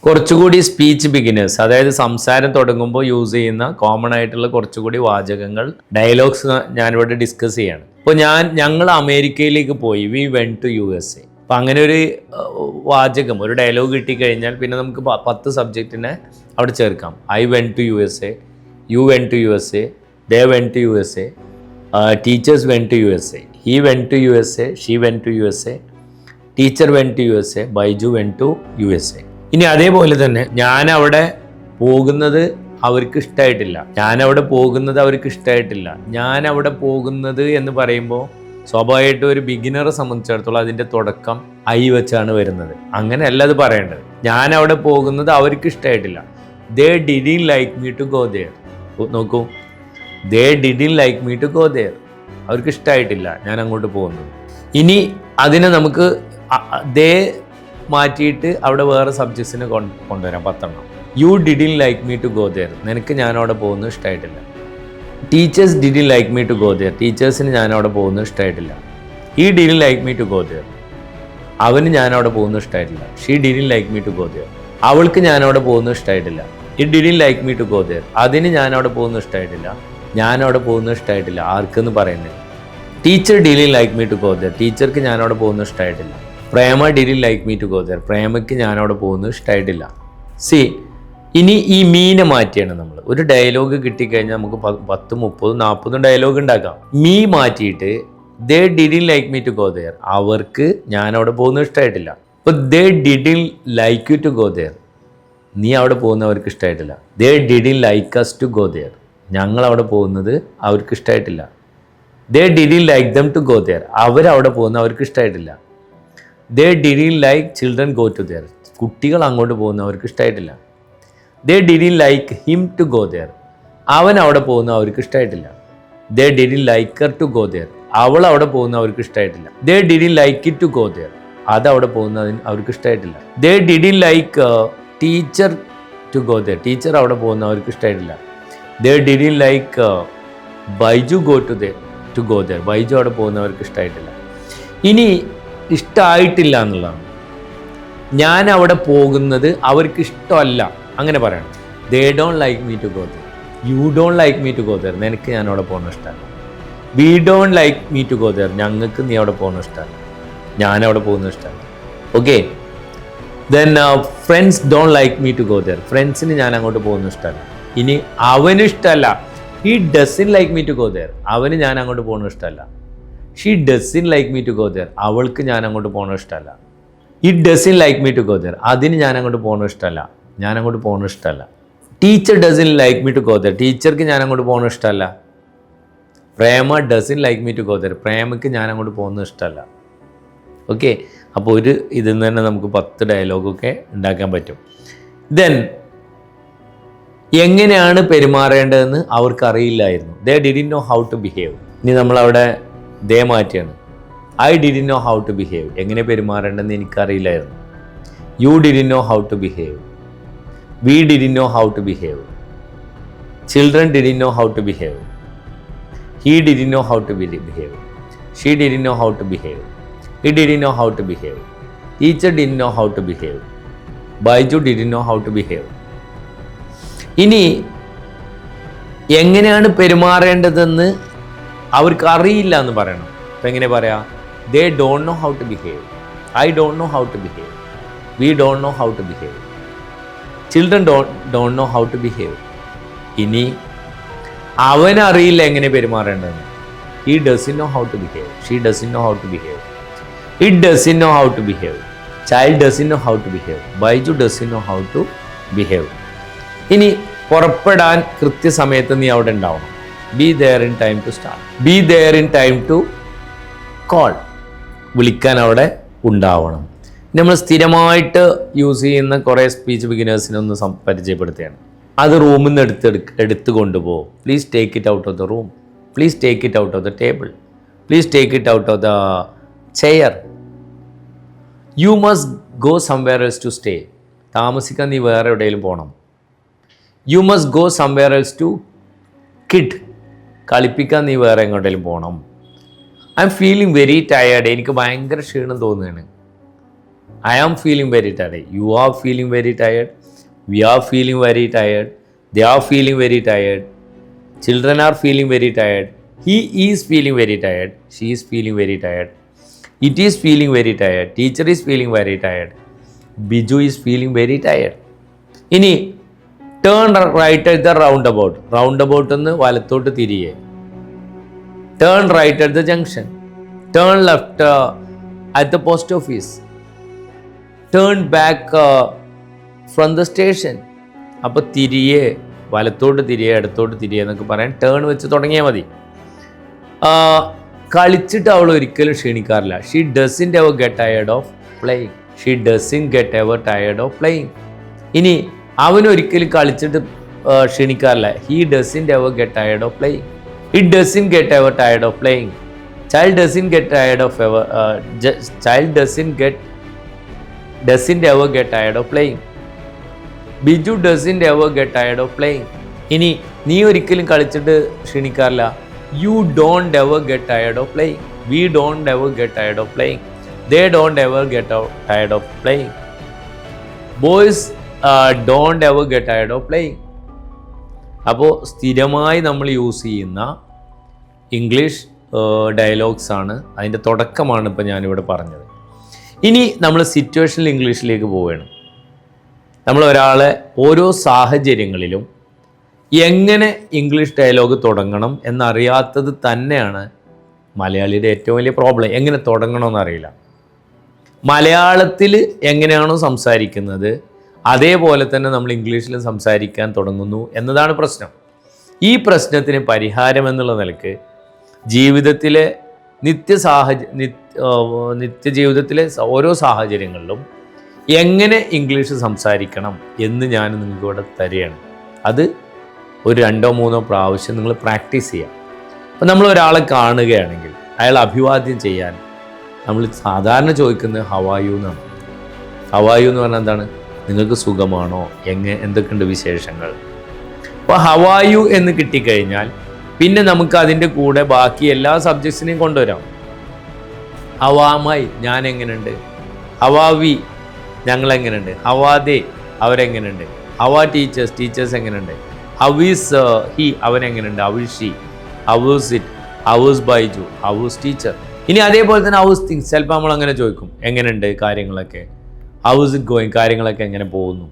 കുറച്ചുകൂടി speech beginners, അതായത് സംസാരം തുടങ്ങുമ്പോൾ യൂസ് ചെയ്യുന്ന കോമൺ ആയിട്ടുള്ള കുറച്ചുകൂടി വാചകങ്ങൾ, ഡയലോഗ്സ് ഞാനിവിടെ ഡിസ്കസ് ചെയ്യാണ്. ഇപ്പോൾ ഞങ്ങൾ അമേരിക്കയിലേക്ക് പോയി, വി വെൻ ടു USA. അപ്പം അങ്ങനെ ഒരു വാചകം, ഒരു ഡയലോഗ് കിട്ടിക്കഴിഞ്ഞാൽ പിന്നെ നമുക്ക് 10 സബ്ജക്റ്റിനെ അവിടെ ചേർക്കാം. I went to USA, you went to USA, they went to USA, teachers went to USA, he went to USA, she went to USA, teacher went to USA, Baiju went to USA. ഇനി അതേപോലെ തന്നെ ഞാൻ അവിടെ പോകുന്നത് അവർക്ക് ഇഷ്ടമായിട്ടില്ല, ഞാൻ അവിടെ പോകുന്നത് എന്ന് പറയുമ്പോൾ സ്വാഭാവികമായിട്ടും ഒരു ബിഗിനറെ സംബന്ധിച്ചിടത്തോളം അതിൻ്റെ തുടക്കം ഐ വെച്ചാണ് വരുന്നത്. അങ്ങനെയല്ല അത് പറയേണ്ടത്. ഞാൻ അവിടെ പോകുന്നത് അവർക്ക് ഇഷ്ടമായിട്ടില്ല. They didn't like me to go there. നോക്കൂ, they didn't like me to go there, അവർക്ക് ഇഷ്ടമായിട്ടില്ല ഞാൻ അങ്ങോട്ട് പോകുന്നത്. ഇനി അതിനെ നമുക്ക് ദേ മാറ്റിയിട്ട് അവിടെ വേറെ സബ്ജക്ട്സിനെ കൊണ്ടുവരാം 10. You didn't like me to go there, നിനക്ക് ഞാൻ അവിടെ പോകുന്നത് ഇഷ്ടമായിട്ടില്ല. Teachers didn't like me to go there, ടീച്ചേഴ്സിന് ഞാൻ അവിടെ പോകുന്നത് ഇഷ്ടമായിട്ടില്ല. He didn't like me to go there, അവന് ഞാൻ അവിടെ പോകുന്നത് ഇഷ്ടമായിട്ടില്ല. She didn't like me to go there, അവൾക്ക് ഞാൻ അവിടെ പോകുന്നത് ഇഷ്ടമായിട്ടില്ല. It didn't like me to go there, അതിന് ഞാൻ അവിടെ പോകുന്നത് ഇഷ്ടമായിട്ടില്ല. ഞാൻ അവിടെ പോകുന്നത് ഇഷ്ടമായിട്ടില്ല ആർക്കെന്ന് പറയുന്നത്. Teacher didn't like me to go there, ടീച്ചർക്ക് ഞാൻ അവിടെ പോകുന്നത് ഇഷ്ടമായിട്ടില്ല. Prema didn't like me to go there, പ്രേമയ്ക്ക് ഞാൻ അവിടെ പോകുന്നത് ഇഷ്ടമായിട്ടില്ല. സി, ഇനി ഈ മീനെ മാറ്റിയാണ് നമ്മൾ. ഒരു ഡയലോഗ് കിട്ടിക്കഴിഞ്ഞാൽ നമുക്ക് 10, 30, 40 ഡയലോഗ് ഉണ്ടാക്കാം. മീ മാറ്റിയിട്ട് they didn't like me to go there, അവർക്ക് ഞാൻ അവിടെ പോകുന്നത് ഇഷ്ടമായിട്ടില്ല. അപ്പോൾ they didn't like you to go there, നീ അവിടെ പോകുന്നവർക്ക് ഇഷ്ടമായിട്ടില്ല. They didn't like us to go there, ഞങ്ങൾ അവിടെ പോകുന്നത് അവർക്ക് ഇഷ്ടമായിട്ടില്ല. They didn't like them to go there, അവരവിടെ പോകുന്നത് അവർക്ക് ഇഷ്ടമായിട്ടില്ല. They didn't like children go to there, കുട്ടികൾ അങ്ങോട്ട് പോകുന്നവർക്ക് ഇഷ്ടമായിട്ടില്ല. They didn't like him to go there, അവൻ അവിടെ പോകുന്ന അവർക്ക് ഇഷ്ടമായിട്ടില്ല. They didn't like her to go there, അവൾ അവിടെ പോകുന്ന അവർക്ക് ഇഷ്ടമായിട്ടില്ല. They didn't like it to go there, അത് അവിടെ പോകുന്നതിന് അവർക്ക് ഇഷ്ടമായിട്ടില്ല. They didn't like teacher to go there, teacher അവിടെ പോകുന്ന അവർക്ക് ഇഷ്ടമായിട്ടില്ല. They didn't like Baiju to go there, Baiju അവിടെ പോകുന്നവർക്ക് ഇഷ്ടമായിട്ടില്ല. ഇനി ഇഷ്ടമായിട്ടില്ല എന്നുള്ളതാണ്. ഞാൻ അവിടെ പോകുന്നത് അവർക്ക് ഇഷ്ടമല്ല അങ്ങനെ പറയണം. They don't like me to go there, you don't like me to go there, നിനക്ക് ഞാൻ അവിടെ പോകുന്ന ഇഷ്ടമല്ല. We don't like me to go there, ഞങ്ങൾക്ക് നീ അവിടെ പോകുന്ന ഇഷ്ടമല്ല, ഞാൻ അവിടെ പോകുന്ന ഇഷ്ടമല്ല. Okay, then friends don't like me to go there, ഫ്രണ്ട്സിന് ഞാൻ അങ്ങോട്ട് പോകുന്ന ഇഷ്ടമല്ല. ഇനി അവന് ഇഷ്ടമല്ല, he doesn't like me to go there, അവന് ഞാൻ അങ്ങോട്ട് പോകുന്ന ഇഷ്ടമല്ല. She dozen like me to go there, അവൾക്ക് ഞാൻ അങ്ങോട്ട് പോകുന്ന ഇഷ്ടമല്ല. It doesn't like me to go there, അതിന് ഞാൻ അങ്ങോട്ട് പോകുന്ന ഇഷ്ടമല്ല, ഞാൻ അങ്ങോട്ട് പോകുന്ന ഇഷ്ടമല്ല. Teacher doesn't like me to go there, ടീച്ചർക്ക് ഞാൻ അങ്ങോട്ട് പോകുന്ന ഇഷ്ടമല്ല. Prema doesn't like me to go there, പ്രേമയ്ക്ക് ഞാൻ അങ്ങോട്ട് പോകുന്ന ഇഷ്ടമല്ല. ഓക്കെ, അപ്പോൾ ഇതിൽ നിന്ന് തന്നെ നമുക്ക് 10 ഡയലോഗൊക്കെ ഉണ്ടാക്കാൻ പറ്റും. ദെൻ എങ്ങനെയാണ് പെരുമാറേണ്ടതെന്ന് അവർക്ക് അറിയില്ലായിരുന്നു. They didn't know how to behave. ഇനി നമ്മളവിടെ ദേ മാറ്റിയാണ്. I didn't know how to behave, എങ്ങനെ പെരുമാറേണ്ടതെന്ന് എനിക്കറിയില്ലായിരുന്നു. You didn't know how to behave, we didn't know how to behave, children didn't know how to behave, he didn't know how to behave, she didn't know how to behave, it didn't know how to behave, teacher didn't know how to behave, Baiju didn't know how to behave. ഇനി എങ്ങനെയാണ് പെരുമാറേണ്ടതെന്ന് അവർക്ക് അറിയില്ല എന്ന് പറയണം. അപ്പം എങ്ങനെ പറയാം? They don't know how to behave, I don't know how to behave, we don't know how to behave, children don't know how to behave. ഇനി അവനറിയില്ല എങ്ങനെ പെരുമാറേണ്ടതെന്ന്. He doesn't know how to behave, she doesn't know how to behave, it doesn't know how to behave, child doesn't know how to behave, Baiju doesn't know how to behave. ഇനി പുറപ്പെടാൻ കൃത്യസമയത്ത് നീ അവിടെ ഉണ്ടാവണം. Be there in time to start, be there in time to call, വിളിക്കാൻ അവിടെ ഉണ്ടാവണം. നമ്മൾ സ്ഥിരമായിട്ട് യൂസ് ചെയ്യുന്ന കുറേ സ്പീച്ച് ബിഗിനേഴ്സിനൊന്ന് പരിചയപ്പെടുത്തുകയാണ്. അത് റൂമിൽ നിന്ന് എടുത്ത് കൊണ്ടുപോകും. Please take it out of the room, please take it out of the table, please take it out of the chair. You must go somewhere else to stay, താമസിക്കാൻ നീ വേറെ എവിടെയെങ്കിലും പോകണം. You must go somewhere else to kid, കളിപ്പിക്കാൻ നീ വേറെ എങ്ങോട്ടേലും പോകണം. I am feeling very tired, എനിക്ക് ഭയങ്കര ക്ഷീണം തോന്നുകയാണ്. I am feeling very tired. You are feeling very tired. We are feeling very tired. They are feeling very tired. Children are feeling very tired. He is feeling very tired. She is feeling very tired. It is feeling very tired. Teacher is feeling very tired. Biju is feeling very tired. ഇനി turn right at the roundabout. Roundabout എന്ന് വലത്തോട്ട് തിരികെ. Turn right at the junction. Turn left at the post office. Turn back from the station. അപ്പോൾ തിരികെ, വലത്തോട്ട് തിരികെ, ഇടത്തോട്ട് തിരികെ എന്നൊക്കെ പറയാൻ ടേൺ വെച്ച് തുടങ്ങിയാൽ മതി. കളിച്ചിട്ട് അവൾ ഒരിക്കലും ക്ഷീണിക്കാറില്ല. She doesn't ever get tired of playing. She doesn't get ever tired of playing. ഇനി അവനൊരിക്കലും കളിച്ചിട്ട് ക്ഷീണിക്കാറില്ല. He doesn't ever get tired of playing. It doesn't get ever tired of playing. Child doesn't get tired of ever child doesn't ever get tired of playing. Biju doesn't ever get tired of playing. ഇനി നീ ഒരിക്കലും കളിച്ചിട്ട് ക്ഷീണിക്കാറില്ല. You don't ever get tired of playing. We don't ever get tired of playing. They don't ever get tired of playing. Boys don't ever get tired of playing. അപ്പോൾ സ്ഥിരമായി നമ്മൾ use ചെയ്യുന്ന English dialogues ആണ്, അതിൻ്റെ തുടക്കമാണ് ഇപ്പോൾ ഞാനിവിടെ പറഞ്ഞത്. ഇനി നമ്മൾ സിറ്റുവേഷണൽ ഇംഗ്ലീഷിലേക്ക് പോവുകയാണ്. നമ്മൾ ഒരാളെ ഓരോ സാഹചര്യങ്ങളിലും എങ്ങനെ ഇംഗ്ലീഷ് ഡയലോഗ് തുടങ്ങണം എന്നറിയാത്തത് തന്നെയാണ് മലയാളിയുടെ ഏറ്റവും വലിയ പ്രോബ്ലം. എങ്ങനെ തുടങ്ങണമെന്നറിയില്ല. മലയാളത്തിൽ എങ്ങനെയാണോ സംസാരിക്കുന്നത് അതേപോലെ തന്നെ നമ്മൾ ഇംഗ്ലീഷിലും സംസാരിക്കാൻ തുടങ്ങുന്നു എന്നതാണ് പ്രശ്നം. ഈ പ്രശ്നത്തിന് പരിഹാരം എന്നുള്ള നിലക്ക് ജീവിതത്തിലെ നിത്യജീവിതത്തിലെ ഓരോ സാഹചര്യങ്ങളിലും എങ്ങനെ ഇംഗ്ലീഷ് സംസാരിക്കണം എന്ന് ഞാൻ നിങ്ങൾക്ക് ഇവിടെ തരികയാണ്. അത് ഒരു 2-3 പ്രാവശ്യം നിങ്ങൾ പ്രാക്ടീസ് ചെയ്യാം. അപ്പോൾ നമ്മൾ ഒരാളെ കാണുകയാണെങ്കിൽ അയാൾ അഭിവാദ്യം ചെയ്യാൻ നമ്മൾ സാധാരണ ചോദിക്കുന്നത് ഹൗ ആർ യു എന്നാണ്. ഹൗ ആർ യു എന്ന് പറഞ്ഞാൽ എന്താണ്? നിങ്ങൾക്ക് സുഖമാണോ, എന്തൊക്കെയുണ്ട് വിശേഷങ്ങൾ. അപ്പോൾ ഹൗ ആർ യു എന്ന് കിട്ടിക്കഴിഞ്ഞാൽ പിന്നെ നമുക്ക് അതിൻ്റെ കൂടെ ബാക്കി എല്ലാ സബ്ജക്ട്സിനെയും കൊണ്ടുവരാം. ഹൗ ആം ഐ, ഞാൻ എങ്ങനെയുണ്ട്. ഹൗ ആർ വി, ഞങ്ങൾ എങ്ങനെയുണ്ട്. ഹൗ ആർ ദേ, അവരെങ്ങനെയുണ്ട്. ഹൗ ആർ ടീച്ചേഴ്സ് എങ്ങനെയുണ്ട്. ഹൗ ഈസ് ഹി, അവനെങ്ങനെയുണ്ട്. How is she, how is it, how is Baiju, how is teacher. ഇനി അതേപോലെ തന്നെ ഹൗ ഈസ് തിങ്സ്. ചിലപ്പോൾ നമ്മൾ അങ്ങനെ ചോദിക്കും, എങ്ങനെയുണ്ട് കാര്യങ്ങളൊക്കെ. ഹൗ ഈസ് ഇറ്റ് ഗോയിങ്, കാര്യങ്ങളൊക്കെ എങ്ങനെ പോകുന്നു.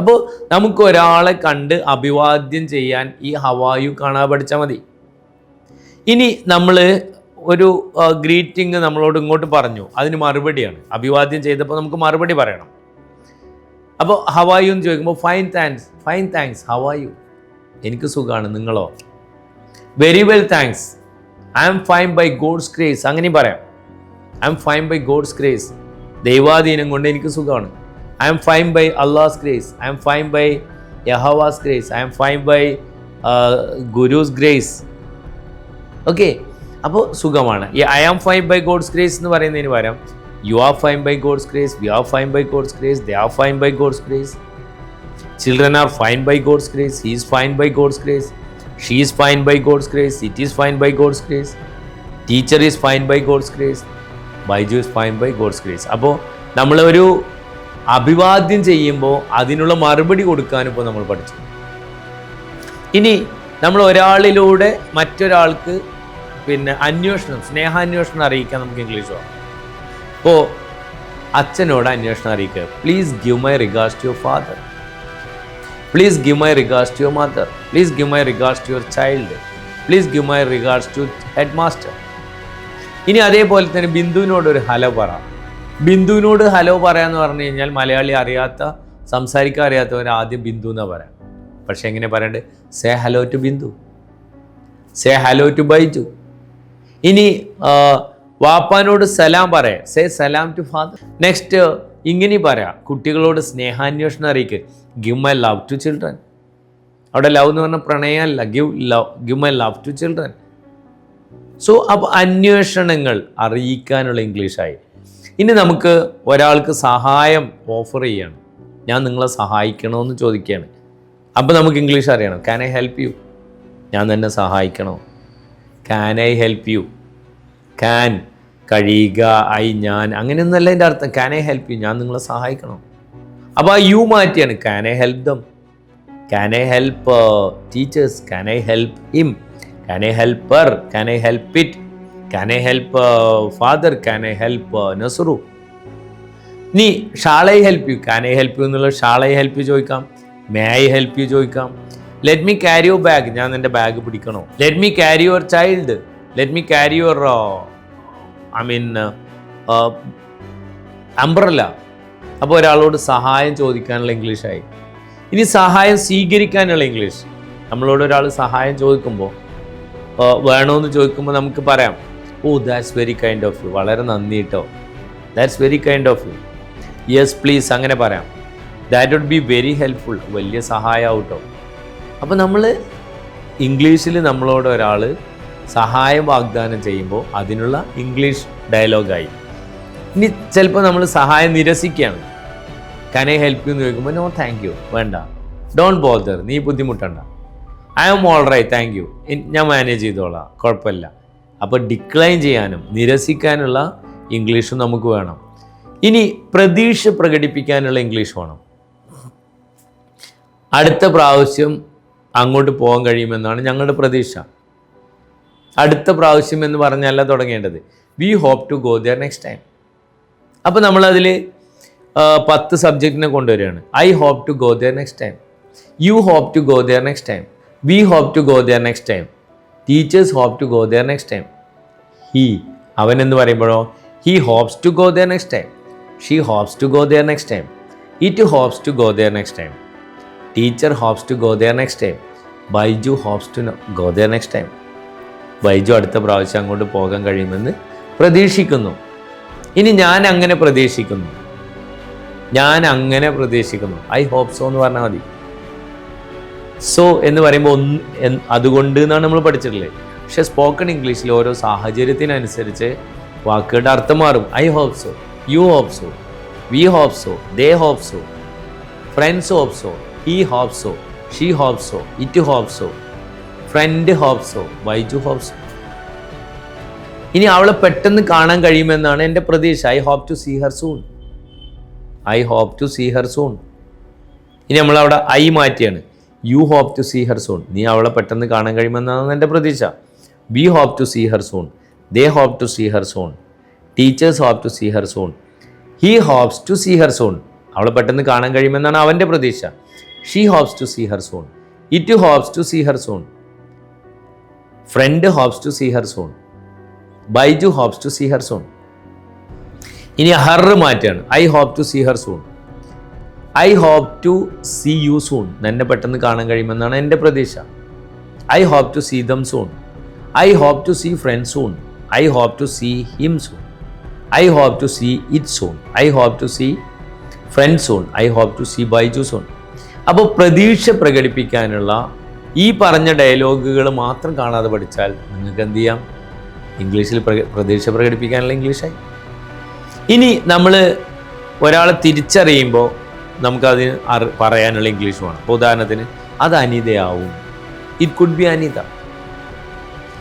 അപ്പോൾ നമുക്ക് ഒരാളെ കണ്ട് അഭിവാദ്യം ചെയ്യാൻ ഈ ഹൗ ആർ യു കാണാൻ പഠിച്ചാൽ മതി. ഇനി നമ്മൾ ഒരു ഗ്രീറ്റിംഗ് നമ്മളോട് ഇങ്ങോട്ട് പറഞ്ഞു, അതിന് മറുപടിയാണ്. അഭിവാദ്യം ചെയ്തപ്പോൾ നമുക്ക് മറുപടി പറയണം. അപ്പോൾ ഹൗ ആർ യു എന്ന് ചോദിക്കുമ്പോൾ fine thanks how are you, എനിക്ക് സുഖമാണ്, നിങ്ങളോ. Very well thanks, I am fine by God's grace, അങ്ങനെയും പറയാം. I am fine by God's grace, ദൈവാധീനം കൊണ്ട് എനിക്ക് സുഖമാണ്. I am fine by Allah's grace, I am fine by Jehovah's grace, I am fine by guru's grace. Okay, അപ്പോൾ സുഖമാണ്. ഈ I am fine by God's grace എന്ന് പറയുന്നതിന് പകരം you are fine by God's grace, V are fine by God's grace, they are fine by God's grace, children are fine by God's grace, he is fine by God's grace, she is fine by God's grace, it is fine by God's grace, teacher is fine by God's grace, Baiju is fine by God's grace. അപ്പോൾ നമ്മളൊരു അഭിവാദ്യം ചെയ്യുമ്പോൾ അതിനുള്ള മറുപടി കൊടുക്കാനും ഇപ്പോൾ നമ്മൾ പഠിച്ചു. ഇനി നമ്മൾ ഒരാളിലൂടെ മറ്റൊരാൾക്ക് സ്നേഹാന്വേഷണം അറിയിക്കാൻ നമുക്ക് ഇംഗ്ലീഷ് വേണം. ഇപ്പോൾ അച്ഛനോട് അന്വേഷണം അറിയിക്കുക. Please give my regards to your father, please give my regards to your mother, please give my regards to your child, please give my regards to head master. ഇനി അതേപോലെ തന്നെ ബിന്ദുവിനോട് ഒരു ഹലോ പറ. ബിന്ദുവിനോട് ഹലോ പറയാന്ന് പറഞ്ഞു കഴിഞ്ഞാൽ മലയാളി സംസാരിക്കാൻ അറിയാത്തവർ ആദ്യം ബിന്ദു എന്നാ പറയാം. പക്ഷെ എങ്ങനെ പറയണ്ടേ? Say hello to Bindu, say hello to Baiju. ഇനി വാപ്പാനോട് സലാം പറയാം, സേ സലാം ടു ഫാദർ. നെക്സ്റ്റ് ഇങ്ങനെ പറയാം, കുട്ടികളോട് സ്നേഹാന്വേഷണം അറിയിക്കുക, give my love to children. അവിടെ ലവ് എന്ന് പറഞ്ഞാൽ പ്രണയമല്ല, give my love to children. So അപ്പോൾ അന്വേഷണങ്ങൾ അറിയിക്കാനുള്ള ഇംഗ്ലീഷായി. ഇനി നമുക്ക് ഒരാൾക്ക് സഹായം ഓഫർ ചെയ്യണം, ഞാൻ നിങ്ങളെ സഹായിക്കണമെന്ന് ചോദിക്കുകയാണ്. അപ്പോൾ നമുക്ക് ഇംഗ്ലീഷ് അറിയണം. ക്യാൻ ഐ ഹെൽപ്പ് യു, ഞാൻ തന്നെ സഹായിക്കണോ. ക്യാൻ ഐ ഹെൽപ്പ് യു, കഴിയുക, ഞാൻ, അങ്ങനെയൊന്നല്ല എൻ്റെ അർത്ഥം. ക്യാൻ ഐ ഹെൽപ്പ് യു, ഞാൻ നിങ്ങളെ സഹായിക്കണം. അപ്പോൾ ആ യു മാറ്റിയാണ് can I help them, can I help teachers, can I help him, can I help her, can I help it, can I help father, can I help Nasar. നീ shall I help you, can I help you എന്നുള്ളത് shall I help you ചോദിക്കാം, may I help you ചോദിക്കാം. Let me carry your bag, ഞാൻ എൻ്റെ bag പിടിക്കണോ. Let me carry your child, let me carry your umbrella. അപ്പോൾ ഒരാളോട് സഹായം ചോദിക്കാനുള്ള ഇംഗ്ലീഷായി. ഇനി സഹായം സ്വീകരിക്കാനുള്ള ഇംഗ്ലീഷ്. നമ്മളോട് ഒരാൾ സഹായം ചോദിക്കുമ്പോൾ, വേണമെന്ന് ചോദിക്കുമ്പോൾ നമുക്ക് പറയാം, oh that's very kind of you, വളരെ നന്ദി കേട്ടോ, that's very kind of you, yes please, അങ്ങനെ പറയാം. That would be very helpful, വലിയ സഹായമാവും കേട്ടോ. അപ്പോൾ നമ്മൾ ഇംഗ്ലീഷിൽ നമ്മളോട് ഒരാൾ സഹായം വാഗ്ദാനം ചെയ്യുമ്പോൾ അതിനുള്ള ഇംഗ്ലീഷ് ഡയലോഗായി. ഇനി ചിലപ്പോൾ നമ്മൾ സഹായം നിരസിക്കുകയാണ്. ക്യാൻ ഐ ഹെൽപ്പ് യു എന്ന് ചോദിക്കുമ്പോൾ നോ താങ്ക് യു, വേണ്ട, ഡോണ്ട് ബോദർ, നീ ബുദ്ധിമുട്ടണ്ട, I am all right, thank you, ഞാൻ മാനേജ് ചെയ്തോളാം, കുഴപ്പമില്ല. അപ്പോൾ ഡിക്ലൈൻ ചെയ്യാനും നിരസിക്കാനുള്ള ഇംഗ്ലീഷും നമുക്ക് വേണം. ഇനി പ്രതീക്ഷ പ്രകടിപ്പിക്കാനുള്ള ഇംഗ്ലീഷ് വേണം. അടുത്ത പ്രാവശ്യം അങ്ങോട്ട് പോകാൻ കഴിയുമെന്നാണ് ഞങ്ങളുടെ പ്രതീക്ഷ. അടുത്ത പ്രാവശ്യം എന്ന് പറഞ്ഞല്ല തുടങ്ങേണ്ടത്, we hope to go there next time. അപ്പോൾ നമ്മളതിൽ 10 സബ്ജക്റ്റിനെ കൊണ്ടുവരികയാണ്. I hope to go there next time, you hope to go there next time, we hope to go there next time, teachers hope to go there next time. He, അവൻ എന്ന് പറയുമ്പോഴോ, he hopes to go there next time, she hopes to go there next time, it hopes to go there next time, teacher hops to go there next time, Baiju hopes to go there next time. Baiju അടുത്ത പ്രാവശ്യം അങ്ങോട്ട് പോകാൻ കഴിയുമെന്ന് പ്രതീക്ഷിക്കുന്നു. ഇനി ഞാൻ അങ്ങനെ പ്രതീക്ഷിക്കുന്നു, ഞാൻ അങ്ങനെ പ്രതീക്ഷിക്കുന്നു, ഐ ഹോപ്പ് സോ എന്ന് പറഞ്ഞാൽ മതി. സോ എന്ന് പറയുമ്പോൾ അതുകൊണ്ട് എന്നാണ് നമ്മൾ പഠിച്ചിട്ടുള്ളത്. പക്ഷേ സ്പോക്കൺ ഇംഗ്ലീഷിൽ ഓരോ സാഹചര്യത്തിനനുസരിച്ച് വാക്കുകളുടെ അർത്ഥം മാറും. I hope so, you hope so, we hope so, they hope so, friends hope so, he hope so, she hope so, it hope so, friend hope so, Baiju hope so. ഇനി അവളെ പെട്ടെന്ന് കാണാൻ കഴിയുമെന്നാണ് എൻ്റെ പ്രതീക്ഷ. I hope to see her soon, I hope to see her soon. ഇനി നമ്മളവിടെ I മാറ്റിയാണ്, you hope to see her soon, നീ അവളെ പെട്ടെന്ന് കാണാൻ കഴിയുമെന്നാണ് എൻ്റെ പ്രതീക്ഷ. V hope to see her soon, they hope to see her soon, teachers hope to see her soon, he hopes to see her soon, അവളെ പെട്ടെന്ന് കാണാൻ കഴിയുമെന്നാണ് അവൻ്റെ പ്രതീക്ഷ. She hopes to see her soon, it hopes to see her soon, friend hopes to see her soon, Baiju hopes to see her soon. ഇനി her മാറ്റാണ്, I hope to see her soon, I hope to see you soon, എന്നെ പെട്ടെന്ന് കാണാൻ കഴിയുമെന്നാണ് എൻ്റെ പ്രതീക്ഷ. I hope to see them soon, I hope to see friend soon, I hope to see him soon, I hope to see it soon, I hope to see friend soon, I hope to see Baiju soon. അപ്പോൾ പ്രതീക്ഷ പ്രകടിപ്പിക്കാനുള്ള ഈ പറഞ്ഞ ഡയലോഗുകൾ മാത്രം കാണാതെ പഠിച്ചാൽ നിങ്ങൾക്ക് എന്ത് ചെയ്യാം, ഇംഗ്ലീഷിൽ പ്രതീക്ഷ പ്രകടിപ്പിക്കാനുള്ള ഇംഗ്ലീഷായി. ഇനി നമ്മൾ ഒരാളെ തിരിച്ചറിയുമ്പോൾ നമുക്കതിന് പറയാനുള്ള ഇംഗ്ലീഷ് വേണം. ഇപ്പോൾ ഉദാഹരണത്തിന് അത് അനിതയാവും, it could be Anita,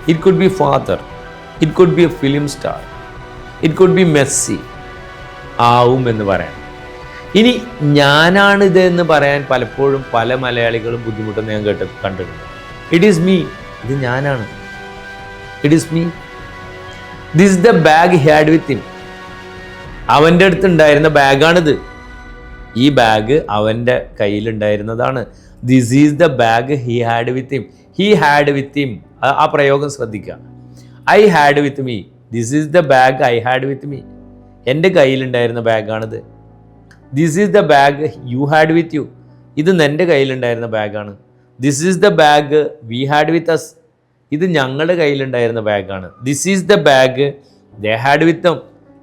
it could be father, it could be a film star, it could be Messi, ആവും എന്ന് പറയാം. ഇനി ഞാനാണിത് എന്ന് പറയാൻ പലപ്പോഴും പല മലയാളികളും ബുദ്ധിമുട്ടെന്ന് ഞാൻ കണ്ടിട്ടുണ്ട്. ഇറ്റ് ഈസ് മീ, ഇത് ഞാനാണ്, it is me. This the bag he had with him, അവൻ്റെ അടുത്ത് ഉണ്ടായിരുന്ന ബാഗാണിത്, ഈ ബാഗ് അവൻ്റെ കയ്യിലുണ്ടായിരുന്നതാണ്. This is the bag he had with him, he had with him, ആ പ്രയോഗം ശ്രദ്ധിക്കുക. I had with me, this is the bag I had with me, എൻ്റെ കയ്യിലുണ്ടായിരുന്ന ബാഗാണിത്. This is the bag you had with you, ഇത് എൻ്റെ കയ്യിലുണ്ടായിരുന്ന ബാഗാണ്. This is the bag we had with us, ഇത് ഞങ്ങളുടെ കയ്യിലുണ്ടായിരുന്ന ബാഗാണ്. This is the bag they had വിത്ത് ദം,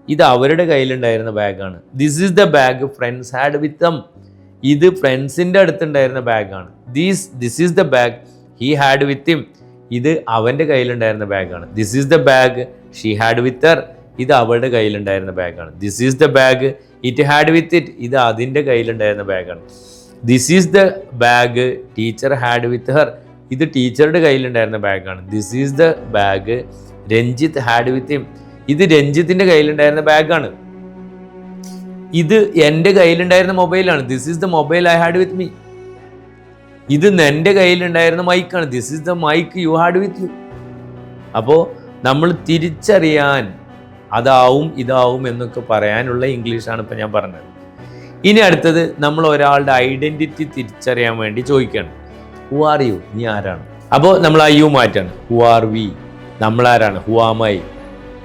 ഇത് അവരുടെ കയ്യിലുണ്ടായിരുന്ന ബാഗാണ്. This is the bag friends had വിത്ത് ദം, ഇത് ഫ്രണ്ട്സിൻ്റെ അടുത്തുണ്ടായിരുന്ന ബാഗാണ്. This is the bag he had with him, ഇത് അവൻ്റെ കയ്യിലുണ്ടായിരുന്ന ബാഗാണ്. This is the bag she had with her, ഇത് അവളുടെ കയ്യിലുണ്ടായിരുന്ന ബാഗാണ്. This is the bag it had with it, ഇത് അതിൻ്റെ കയ്യിലുണ്ടായിരുന്ന ബാഗാണ്. This is the bag teacher had with her, ഇത് ടീച്ചറുടെ കയ്യിലുണ്ടായിരുന്ന ബാഗാണ്. This is the bag Ranjith had with him, ഇത് രഞ്ജിത്തിന്റെ കയ്യിലുണ്ടായിരുന്ന ബാഗാണ്. ഇത് എൻ്റെ കയ്യിലുണ്ടായിരുന്ന മൊബൈലാണ്. This is the mobile I had with me. ഇത് എൻ്റെ കയ്യിലുണ്ടായിരുന്ന മൈക്കാണ്. This is the mic you had with you. അപ്പോൾ നമ്മൾ തിരിച്ചറിയാൻ അതാവും ഇതാവും എന്നൊക്കെ പറയാനുള്ള ഇംഗ്ലീഷാണ് ഇപ്പം ഞാൻ പറഞ്ഞത്. ഇനി അടുത്തത്, നമ്മൾ ഒരാളുടെ ഐഡൻറ്റിറ്റി തിരിച്ചറിയാൻ വേണ്ടി ചോദിക്കുകയാണ്. Who are you? നീ ആരാണ്? അപ്പോൾ നമ്മൾ ആ യു മാറ്റാണ്. Who are we? നമ്മളാരാണ്? Who am I?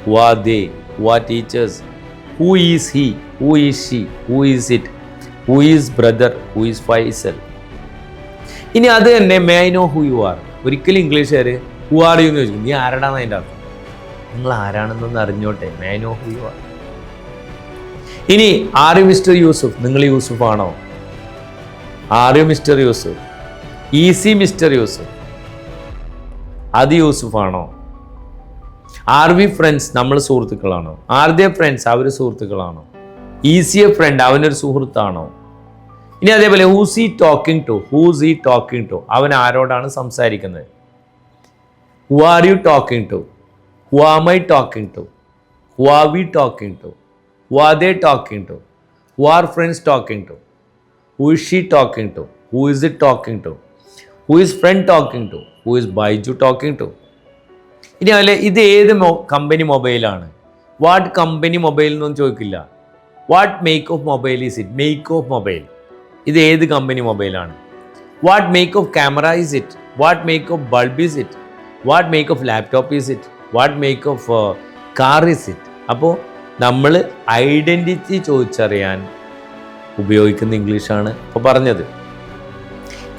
Who are they? Who are teachers? Who is he? Who is she? Who is it? Who is brother? Who is Faisal? ഇനി അത് തന്നെ may I know who you are. ഒരിക്കലും ഇംഗ്ലീഷുകാർ who are you എന്ന് ചോദിക്കും. നീ ആരാടാന്ന് അതിൻ്റെ അർത്ഥം. നിങ്ങൾ ആരാണെന്നൊന്ന് അറിഞ്ഞോട്ടെ. May I know who you are. ഇനി ആർ യു മിസ്റ്റർ യൂസുഫ്? നിങ്ങൾ യൂസുഫ് ആണോ? Are you mister Yusuf? Is he mister Yusuf? അത് യൂസുഫ് ആണോ? Are we friends? നമ്മൾ സുഹൃത്തുക്കളാണോ? Are they friends? അവർ സുഹൃത്തുക്കളാണോ? Is he a friend? അവനൊരു സുഹൃത്താണോ? ഇനി അതേപോലെ who's he talking to? Who's he talking to? അവൻ ആരോടാണ് സംസാരിക്കുന്നത്? Who are you talking to? Who am I talking to? Who are V talking to? Who are they talking to? Who are friends talking to? Who is she talking to? Who is it talking to? Who is friend talking to? Who is Baiju talking to? ഇനി അല്ലെ ഇത് ഏത് company മൊബൈലാണ്? What company mobile എന്നൊന്നും ചോദിക്കില്ല. What make of mobile is it? Make of mobile ഇത് ഏത് company മൊബൈലാണ്? What make of camera is it? What make of bulb is it? What make of laptop is it? What make of car is it? അപ്പോൾ നമ്മൾ identity ചോദിച്ചറിയാൻ ഉപയോഗിക്കുന്ന ഇംഗ്ലീഷാണ് ഇപ്പോൾ പറഞ്ഞത്.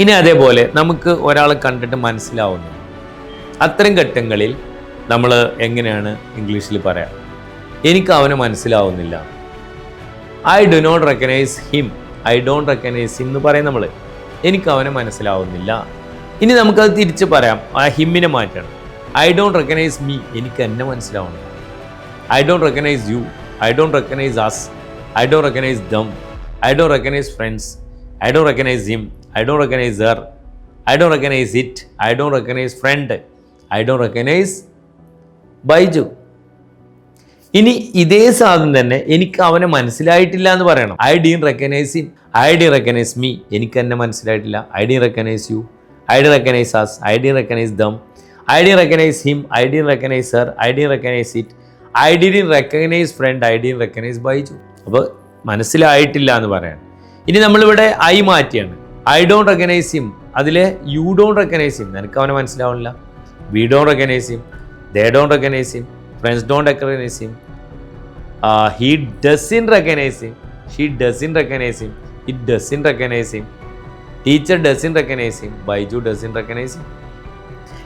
ഇനി അതേപോലെ നമുക്ക് ഒരാളെ കണ്ടിട്ട് മനസ്സിലാവുന്നു. അത്തരം ഘട്ടങ്ങളിൽ നമ്മൾ എങ്ങനെയാണ് ഇംഗ്ലീഷിൽ പറയാം? എനിക്ക് അവനെ മനസ്സിലാവുന്നില്ല. I do not recognise him. I don't recognise him എന്ന് പറയും നമ്മൾ. എനിക്ക് അവനെ മനസ്സിലാവുന്നില്ല. ഇനി നമുക്കത് തിരിച്ച് പറയാം. ആ ഹിമ്മിനെ മാറ്റണം. I don't recognise me. എനിക്ക് എന്നെ മനസ്സിലാവുന്നില്ല. I don't recognise you. I don't recognise us. I don't recognise them. I don't recognise friends. I don't recognise him. I don't recognise her. I don't recognise it. I don't recognise friend. I don't recognise Baiju. ഇനി ഇതേ സാധനം തന്നെ എനിക്ക് അവനെ മനസ്സിലായിട്ടില്ല എന്ന് പറയണം. I didn't recognise him. I didn't recognise me. എനിക്ക് എന്നെ മനസ്സിലായിട്ടില്ല. I didn't recognise you. I didn't recognise us. I didn't recognise them. I didn't recognise him. I didn't recognise her. I didn't recognise it. I didn't recognise friend. I didn't recognise Baiju. അപ്പോൾ മനസ്സിലായിട്ടില്ല എന്ന് പറയാൻ. ഇനി നമ്മളിവിടെ I മാറ്റിയാണ്. I don't recognise him. അതിലെ you don't recognise him. നിനക്ക് അവനെ മനസ്സിലാവില്ല. We don't recognise him. They don't recognise him. Friends don't recognise him. He doesn't recognise him. She doesn't recognise him. It doesn't recognise him. Teacher doesn't recognise him. Baiju doesn't recognise him.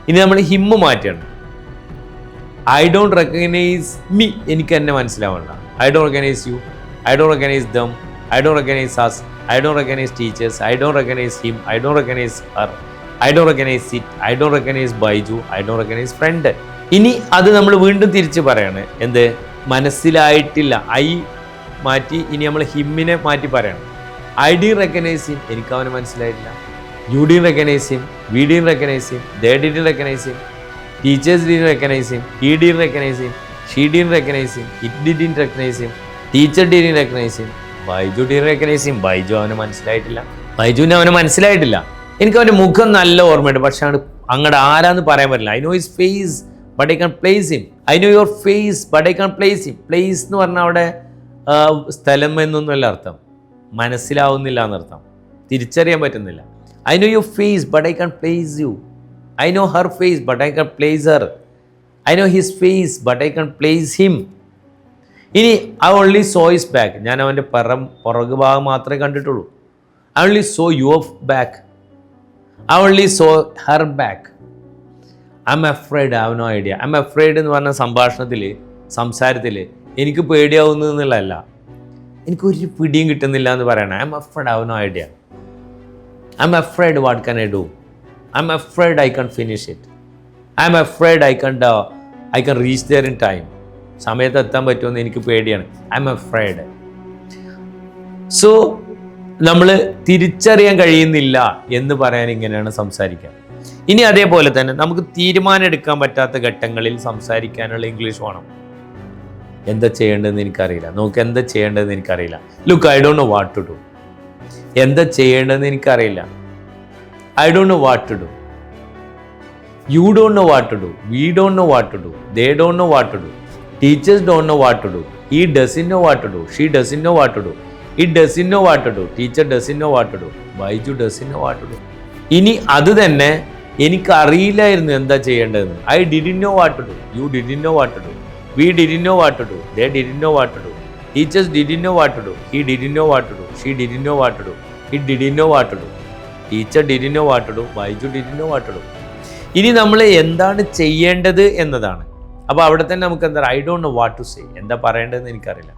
ഇനി നമ്മൾ him മാറ്റിയാണ്. I don't recognise me. എനിക്ക് എന്നെ മനസ്സിലാവണ്ട. I don't recognise you. I don't recognise them. I don't recognise us. I don't recognise teachers. I don't recognise him. I don't recognise her. I don't recognise it. I don't recognise Baiju. I don't recognise friend. ഇനി അത് നമ്മൾ വീണ്ടും തിരിച്ച് പറയാണ്. എന്ത്? മനസ്സിലായിട്ടില്ല. I മാറ്റി ഇനി നമ്മൾ ഹിമ്മിനെ മാറ്റി പറയണം. I didn't recognise him. എനിക്ക് അവനെ മനസ്സിലായിട്ടില്ല. You didn't recognise him. We didn't recognise him. They didn't recognise him. Teachers didn't recognise him. He didn't recognise him. She didn't recognise him. It didn't recognise him. Teacher didn't recognise him. Baiju didn't recognise him. Baiju അവനെ മനസ്സിലായിട്ടില്ല. ബൈജുവിനെ അവനെ മനസ്സിലായിട്ടില്ല. എനിക്ക് അവൻ്റെ മുഖം നല്ല ഓർമ്മയുണ്ട്. പക്ഷെ അങ്ങോട്ട് ആരാന്ന് പറയാൻ പറ്റില്ല. I know his face but I can place him. I know your face but I can place him. Place എന്ന് പറഞ്ഞാൽ അവിടെ സ്ഥലം എന്നൊന്നുമല്ല അർത്ഥം. മനസ്സിലാവുന്നില്ല എന്നർത്ഥം. തിരിച്ചറിയാൻ പറ്റുന്നില്ല. I know your face but I can place you. I know her face but I can place her. I know his face but I can place him. ഇനി I only saw his back. ഞാൻ അവൻ്റെ പുറകു ഭാഗം മാത്രമേ കണ്ടിട്ടുള്ളൂ. I only saw your back. I only saw her back. I M afraid. I have no idea. I M afraid എന്ന് പറഞ്ഞ സംസാരത്തിൽ എനിക്ക് പേടിയാവുന്നു എന്നുള്ളതല്ല, എനിക്കൊരു പിടിയും കിട്ടുന്നില്ല എന്ന് പറയണം. I M afraid. I have no idea. I M afraid. What can I do? I M afraid I can finish it. I M afraid I can reach there in time. സമയത്ത് എത്താൻ പറ്റുമെന്ന് എനിക്ക് പേടിയാണ്. I M afraid. സോ നമ്മൾ തിരിച്ചറിയാൻ കഴിയുന്നില്ല എന്ന് പറയാൻ ഇങ്ങനെയാണ് സംസാരിക്കുക. ഇനി അതേപോലെ തന്നെ നമുക്ക് തീരുമാനം എടുക്കാൻ പറ്റാത്ത ഘട്ടങ്ങളിൽ സംസാരിക്കാനുള്ള ഇംഗ്ലീഷ് വേണം. എന്താ ചെയ്യേണ്ടതെന്ന് എനിക്കറിയില്ല. നോക്ക്, എന്താ ചെയ്യേണ്ടതെന്ന് എനിക്കറിയില്ല. Look, I don't know what to do. എന്താ ചെയ്യേണ്ടതെന്ന് എനിക്കറിയില്ല. I don't know what to do. You don't know what to do. We don't know what to do. They don't know what to do. Teachers don't know what to do. He doesn't know what to do. She doesn't know what to do. It doesn't know what to do. Teacher doesn't know what to do. Baiju doesn't know what to do. ഇനി അത് തന്നെ എനിക്കറിയില്ലായിരുന്നു എന്താ ചെയ്യേണ്ടതെന്ന്. I didn't know what to do. You didn't know what to do. We didn't know what to do. They didn't know what to do. Teachers didn't know what to do. He didn't know what to do. She didn't know what to do. It didn't know what to do. Teacher didn't know what to do. Baiju didn't know what to do. ഇനി നമ്മൾ എന്താണ് ചെയ്യേണ്ടത് എന്നതാണ്. അപ്പോൾ അവിടെ തന്നെ നമുക്ക് എന്താ, I don't know what to say, എന്താ പറയേണ്ടതെന്ന് എനിക്കറിയില്ല.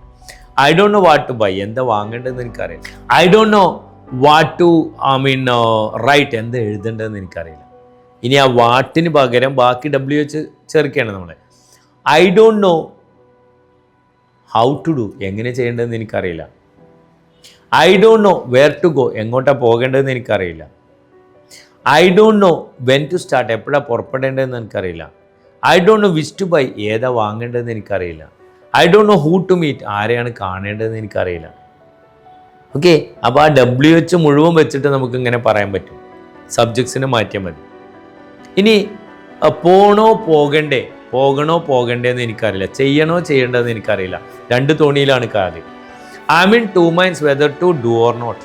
I don't know what to buy, എന്താ വാങ്ങേണ്ടതെന്ന് എനിക്കറിയില്ല. I don't know what to write, എന്താ എഴുതേണ്ടതെന്ന് എനിക്കറിയില്ല. ഇനി ആ വാട്ടിന് പകരം ബാക്കി ഡബ്ല്യു വെച്ച് ചേർക്കുകയാണ് നമ്മൾ. I don't know how to do, എങ്ങനെ ചെയ്യേണ്ടതെന്ന് എനിക്കറിയില്ല. I don't know where to go, എങ്ങോട്ടാണ് പോകേണ്ടതെന്ന് എനിക്കറിയില്ല. I don't know when to start, എപ്പോഴാണ് പുറപ്പെടേണ്ടതെന്ന് എനിക്കറിയില്ല. I don't know which to buy, ഏതാ വാങ്ങേണ്ടതെന്ന് എനിക്കറിയില്ല. I don't know who to meet, ആരെയാണ് കാണേണ്ടതെന്ന് എനിക്കറിയില്ല. ഓക്കെ, അപ്പോൾ ആ ഡബ്ല്യു എച്ച് മുഴുവൻ വെച്ചിട്ട് നമുക്ക് ഇങ്ങനെ പറയാൻ പറ്റും. സബ്ജക്ട്സിനെ മാറ്റിയാൽ മതി. ഇനി പോകണോ പോകണ്ടേ എന്ന് എനിക്കറിയില്ല. ചെയ്യണോ ചെയ്യേണ്ടതെന്ന് എനിക്കറിയില്ല. രണ്ട് തോണിയിലാണ് കാര്യം. I mean two minds whether to do or not,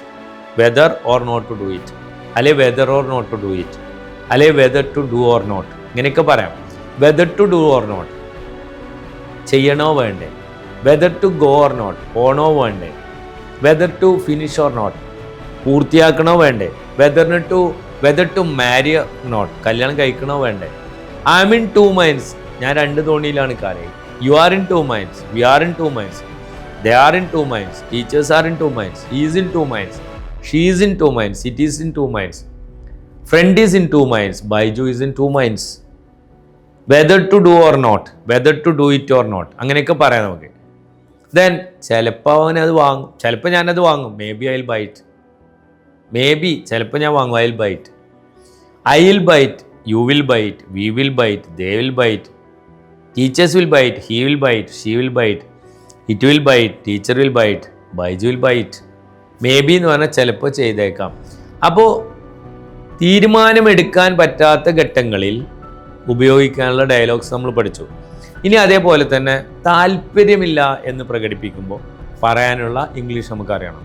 whether or not to do it, അല്ലെ whether or not to do it, അല്ലെ whether to do or not, ഇങ്ങനെയൊക്കെ പറയാം. Whether to do or not, ചെയ്യണോ വേണ്ടേ. Whether to go or not, പോണോ വേണ്ടേ. Whether to finish or not, പൂർത്തിയാക്കണോ വേണ്ടേ. വെദർ ടു മാരി നോട്ട്, കല്യാണം കഴിക്കണോ വേണ്ടേ. I am in two minds, ഞാൻ രണ്ട് തോണിയിലാണ് കാര്യം. You are in two minds, we are in two minds, they are in two minds, teachers are in two minds, he is in two minds, she is in two minds, it is in two minds, friend is in two minds, Baiju is in two minds. Whether to do or not, whether to do it or not, അങ്ങനെയൊക്കെ പറയാം നമുക്ക്. Then ചിലപ്പോൾ അവനത് വാങ്ങും, ചിലപ്പോൾ ഞാനത് വാങ്ങും. Maybe I will buy it, maybe ചിലപ്പോൾ ഞാൻ വാങ്ങും. I will buy it, I will buy it, you will buy it, we will buy it, they will buy it, teachers will buy it, he will buy it, she will buy it, it will buy it, teacher will buy it, Baiju will buy it. Maybe എന്ന് പറഞ്ഞാൽ ചിലപ്പോൾ ചെയ്തേക്കാം. അപ്പോൾ തീരുമാനമെടുക്കാൻ പറ്റാത്ത ഘട്ടങ്ങളിൽ ഉപയോഗിക്കാനുള്ള dialogues നമ്മൾ പഠിച്ചു. ഇനി അതേപോലെ തന്നെ താല്പര്യമില്ല എന്ന് പ്രകടിപ്പിക്കുമ്പോൾ പറയാനുള്ള ഇംഗ്ലീഷ് നമുക്കറിയണം.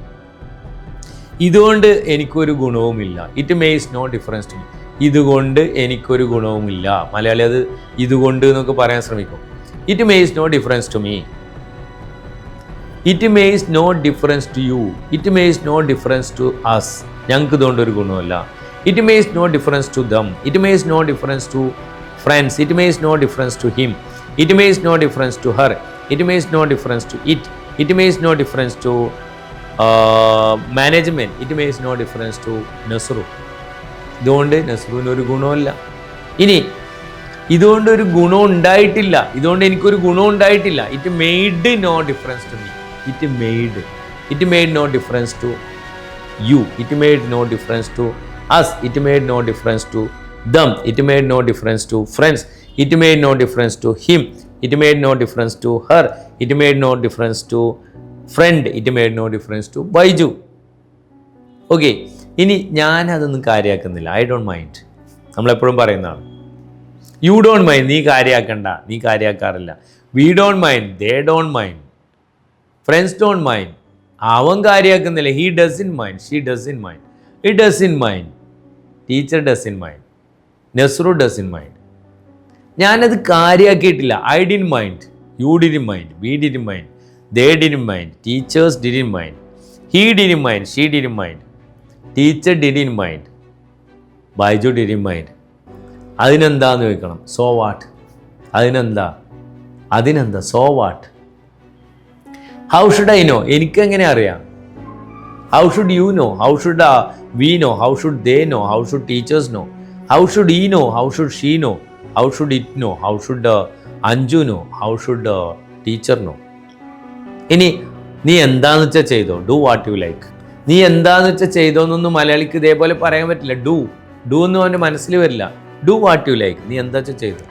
ഇതുകൊണ്ട് എനിക്കൊരു ഗുണവുമില്ല, it makes no difference to me, ഇതുകൊണ്ട് എനിക്കൊരു ഗുണവുമില്ല. മലയാളി അത് ഇതുകൊണ്ട് എന്നൊക്കെ പറയാൻ ശ്രമിക്കും. It makes no difference to me, it makes no difference to you, it makes no difference to us, ഞങ്ങൾക്ക് ഇതുകൊണ്ട് ഒരു ഗുണമില്ല. It makes no difference to them, it makes no difference to friends, it makes no difference to him, it makes no difference to her, it makes no difference to it makes no difference to management, it makes no difference to Nasru. ഇതുകൊണ്ട് നസ്രുവിന് ഒരു ഗുണമില്ല. ഇനി ഇതുകൊണ്ട് ഒരു ഗുണം ഉണ്ടായിട്ടില്ല, ഇതുകൊണ്ട് എനിക്കൊരു ഗുണം ഉണ്ടായിട്ടില്ല. It made no difference to me, it made no difference to you, it made no difference to us, it made no difference to them, it made no difference to friends, it made no difference to him, it made no difference to her, it made no difference to friend, it made no difference to Baiju. Okay, ഇനി ഞാൻ അതൊന്നും കാര്യമാക്കുന്നില്ല. I don't mind, നമ്മളെപ്പോഴും പറയുന്നതാണ്. You don't mind, നീ കാര്യമാക്കണ്ട, നീ കാര്യമാക്കാറില്ല. We don't mind, they don't mind, friends don't mind, അവൻ കാര്യമാക്കുന്നില്ല. He doesn't mind, she doesn't mind, it doesn't mind, teacher doesn't mind, Nasru doesn't mind. ഞാനത് കാര്യമാക്കിയിട്ടില്ല. I didn't mind, you didn't mind, we didn't mind, they didn't mind, teachers didn't mind, he didn't mind, she didn't mind, teacher didn't mind, Baiju didn't mind. അതിനെന്താന്ന് ചോദിക്കണം. So what, അതിനെന്താ so what. How should I know, എനിക്കെങ്ങനെ അറിയാം. How should you know, how should we know, how should they know, how should teachers know, how should he know, how should she know, how should it know, how should Anju know, how should teacher know. ഇനി നീ എന്താന്ന് വെച്ചാൽ ചെയ്തോ, do what you like. നീ എന്താന്ന് വെച്ചാൽ ചെയ്തോ എന്നൊന്നും മലയാളിക്ക് ഇതേപോലെ പറയാൻ പറ്റില്ല. ഡു എന്ന് അവൻ്റെ മനസ്സിൽ വരില്ല. ഡു വാട്ട് യു ലൈക്ക്, നീ എന്താ വെച്ചാൽ ചെയ്തോ.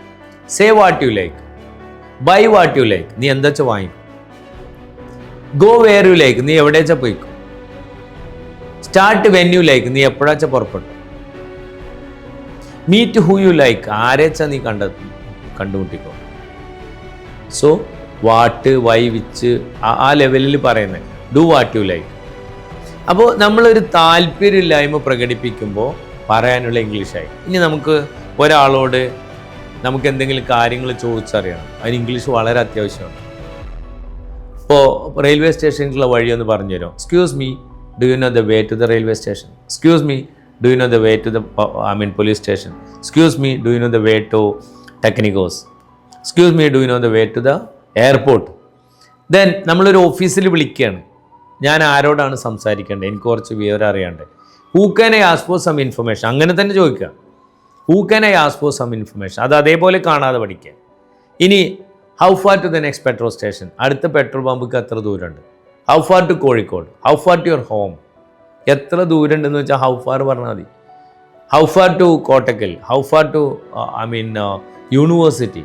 Say what you like, buy what you like, നീ എന്താ വെച്ചാൽ വാങ്ങിക്കും. ഗോ വെയർ യു ലൈക്ക്, നീ എവിടെ വെച്ചാൽ പോയിക്കും. സ്റ്റാർട്ട് വെൻ യു ലൈക്ക്, നീ എപ്പോഴാച്ചാ പുറപ്പെട്ടു. മീറ്റ് ഹൂ യു ലൈക്ക്, ആരെച്ചാ നീ കണ്ടുമുട്ടിക്കോ. സോ വാട്ട്, വൈ, വിച്ച് ആ ലെവലിൽ പറയുന്നത് ഡു വാട്ട് യു ലൈക്ക്. അപ്പോൾ നമ്മളൊരു താല്പര്യമില്ലായ്മ പ്രകടിപ്പിക്കുമ്പോൾ പറയാനുള്ള ഇംഗ്ലീഷായി. ഇനി നമുക്ക് ഒരാളോട് നമുക്ക് എന്തെങ്കിലും കാര്യങ്ങൾ ചോദിച്ചറിയണം, അതിന് ഇംഗ്ലീഷ് വളരെ അത്യാവശ്യമാണ്. ഇപ്പോൾ റെയിൽവേ സ്റ്റേഷനിലുള്ള വഴിയൊന്ന് പറഞ്ഞു തരും. Excuse me, do you know the way to the railway station? Excuse me, do you know the way to the police station? Excuse me, do you know the way to Technicos? Excuse me, do you know the way to the airport? Then നമ്മളൊരു ഓഫീസിൽ വിളിക്കുകയാണ്, ഞാൻ ആരോടാണ് സംസാരിക്കേണ്ടത്, എനിക്ക് കുറച്ച് വിവരം അറിയാണ്ട്. Who can I ask for some information, അങ്ങനെ തന്നെ ചോദിക്കുക. Who can I ask for some information, അത് അതേപോലെ കാണാതെ പഠിക്കുക. ഇനി how far to the next petrol station, അടുത്ത പെട്രോൾ പമ്പിക്ക് എത്ര ദൂരമുണ്ട്. How far to Kozhikode, how far to your home, എത്ര ദൂരം ഉണ്ടെന്ന് വെച്ചാൽ ഹൗ ഫാർ പറഞ്ഞാൽ മതി. How far to Kottakkal, how far to university.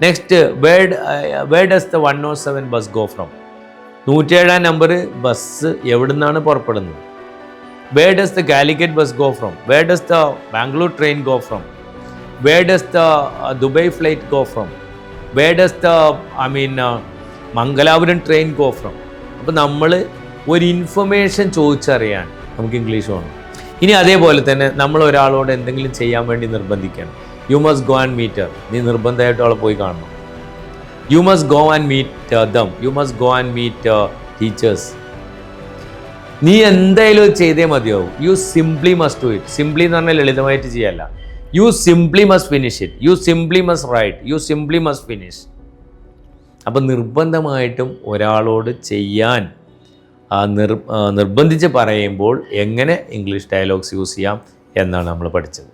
Next where does the 107 bus go from, 107 number bus എവിടെ നിന്നാണ് പുറപ്പെടുന്നത്. Where does the Calicut bus go from, where does the Bangalore train go from, where does the Dubai flight go from, where does the Mangalapuram train go from. അപ്പോൾ നമ്മൾ ഒരു information ചോദിച്ചറിയാൻ നമുക്ക് English വേണം. ഇനി അതേപോലെ തന്നെ നമ്മൾ ഒരാളോട് എന്തെങ്കിലും ചെയ്യാൻ വേണ്ടി നിർബന്ധിക്കണം. You must go and meet her, നീ നിർബന്ധമായിട്ട് അവളെ പോയി കാണണം. You must go and meet them, you must go and meet teachers. നീ എന്തായാലും അത് ചെയ്തേ മതിയാവും. You simply must do it. Simply എന്ന് പറഞ്ഞാൽ ലളിതമായിട്ട് ചെയ്യല്ല. You simply must finish it, you simply must write, you simply must finish. അപ്പം നിർബന്ധമായിട്ടും ഒരാളോട് ചെയ്യാൻ നിർബന്ധിച്ച് പറയുമ്പോൾ എങ്ങനെ ഇംഗ്ലീഷ് ഡയലോഗ്സ് യൂസ് ചെയ്യാം എന്നാണ് നമ്മൾ പഠിച്ചത്.